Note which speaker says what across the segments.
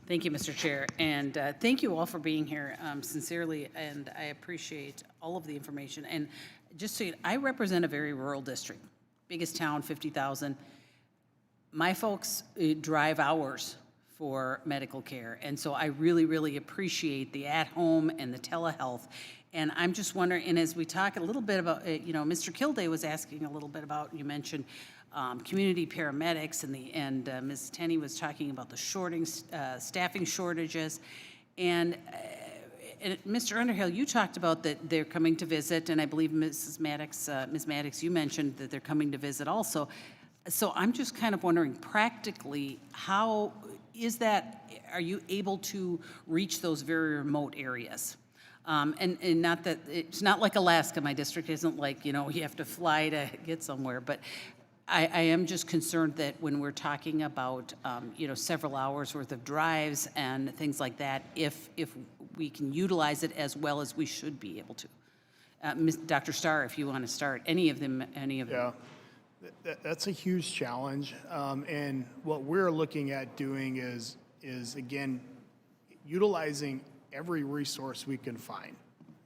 Speaker 1: Thank you, Mr. Chair, and thank you all for being here sincerely, and I appreciate all of the information. And just so you know, I represent a very rural district, biggest town, 50,000. My folks drive hours for medical care, and so I really, really appreciate the at-home and the telehealth. And I'm just wondering, and as we talk a little bit about, Mr. Kilday was asking a little bit about, you mentioned community paramedics, and Ms. Tenney was talking about the staffing shortages. And Mr. Underhill, you talked about that they're coming to visit, and I believe Ms. Maddox, you mentioned that they're coming to visit also. So I'm just kind of wondering, practically, how is that, are you able to reach those very remote areas? And not that, it's not like Alaska, my district isn't like, you have to fly to get somewhere, but I am just concerned that when we're talking about, several hours worth of drives and things like that, if we can utilize it as well as we should be able to. Dr. Starr, if you want to start, any of them.
Speaker 2: Yeah, that's a huge challenge. And what we're looking at doing is again, utilizing every resource we can find.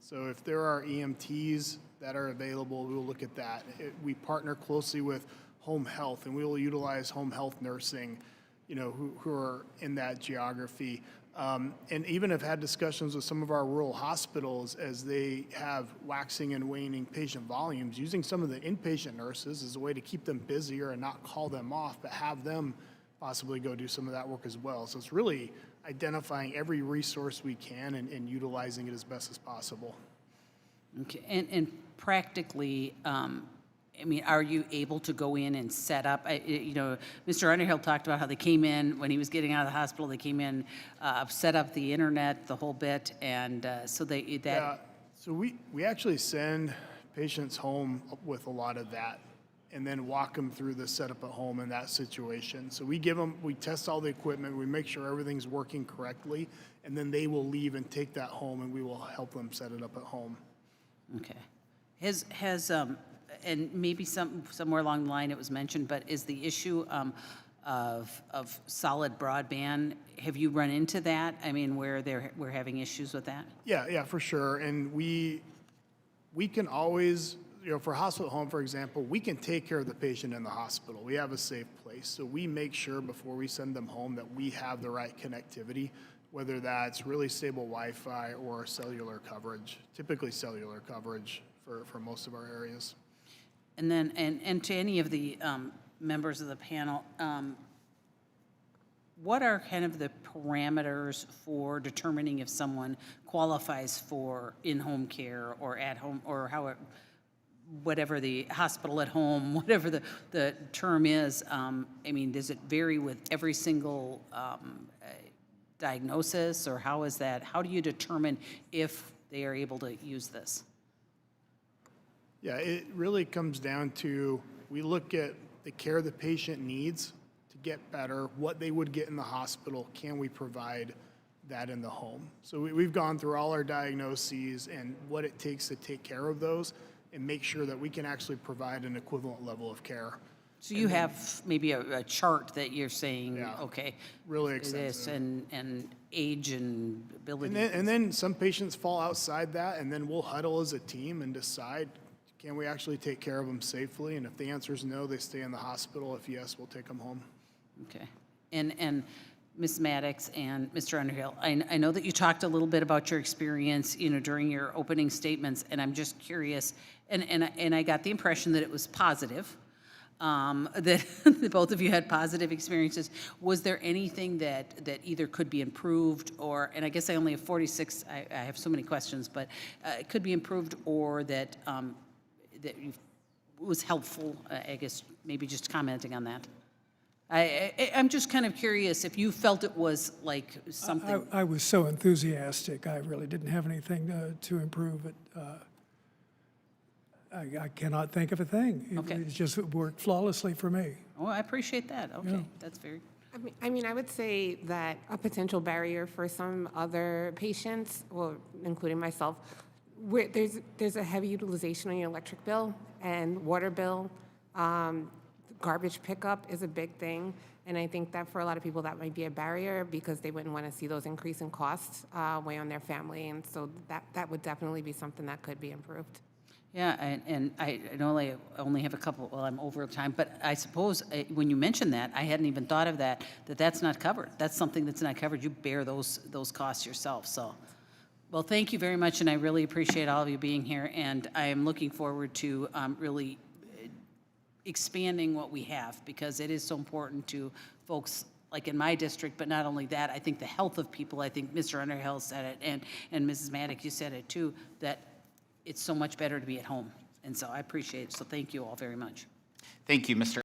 Speaker 2: So if there are EMTs that are available, we'll look at that. We partner closely with home health, and we will utilize home health nursing, who are in that geography. And even have had discussions with some of our rural hospitals as they have waxing and waning patient volumes, using some of the inpatient nurses as a way to keep them busier and not call them off, but have them possibly go do some of that work as well. So it's really identifying every resource we can and utilizing it as best as possible.
Speaker 1: Okay, and practically, are you able to go in and set up? Mr. Underhill talked about how they came in when he was getting out of the hospital. They came in, set up the internet, the whole bit, and so
Speaker 2: Yeah. So we actually send patients home with a lot of that, and then walk them through the setup at home in that situation. So we test all the equipment, we make sure everything's working correctly, and then they will leave and take that home, and we will help them set it up at home.
Speaker 1: Okay. And maybe somewhere along the line it was mentioned, but is the issue of solid broadband, have you run into that? Where we're having issues with that?
Speaker 2: Yeah, for sure. And we can always, for hospital home, for example, we can take care of the patient in the hospital. We have a safe place. So we make sure before we send them home that we have the right connectivity, whether that's really stable Wi-Fi or cellular coverage, typically cellular coverage for most of our areas.
Speaker 1: And then, and to any of the members of the panel, what are kind of the parameters for determining if someone qualifies for in-home care or at-home, or whatever the hospital at home, whatever the term is? Does it vary with every single diagnosis, or how is that? How do you determine if they are able to use this?
Speaker 2: Yeah, it really comes down to, we look at the care the patient needs to get better, what they would get in the hospital, can we provide that in the home? So we've gone through all our diagnoses and what it takes to take care of those and make sure that we can actually provide an equivalent level of care.
Speaker 1: So you have maybe a chart that you're saying,
Speaker 2: Yeah,
Speaker 1: okay,
Speaker 2: really
Speaker 1: this
Speaker 2: extensive.
Speaker 1: and age and ability.
Speaker 2: And then some patients fall outside that, and then we'll huddle as a team and decide, can we actually take care of them safely? And if the answer is no, they stay in the hospital. If yes, we'll take them home.
Speaker 1: Okay. And Ms. Maddox and Mr. Underhill, I know that you talked a little bit about your experience, during your opening statements, and I'm just curious, and I got the impression that it was positive, that both of you had positive experiences. Was there anything that either could be improved, or, and I guess I only have 46, I have so many questions, but it could be improved, or that was helpful? I guess maybe just commenting on that. I'm just kind of curious if you felt it was like something.
Speaker 3: I was so enthusiastic, I really didn't have anything to improve it. I cannot think of a thing.
Speaker 1: Okay.
Speaker 3: It just worked flawlessly for me.
Speaker 1: Oh, I appreciate that. Okay,
Speaker 3: Yeah.
Speaker 1: that's very.
Speaker 4: I would say that a potential barrier for some other patients, well, including myself, there's a heavy utilization on your electric bill and water bill. Garbage pickup is a big thing. And I think that for a lot of people, that might be a barrier because they wouldn't want to see those increase in costs weigh on their family. And so that would definitely be something that could be improved.
Speaker 1: Yeah, and I know I only have a couple, well, I'm over time, but I suppose when you mentioned that, I hadn't even thought of that's not covered. That's something that's not covered. You bear those costs yourself, so. Well, thank you very much, and I really appreciate all of you being here, and I am looking forward to really expanding what we have, because it is so important to folks like in my district, but not only that, I think the health of people, I think Mr. Underhill said it, and Mrs. Maddock, you said it too, that it's so much better to be at home. And so I appreciate it. So thank you all very much.
Speaker 5: Thank you, Mr.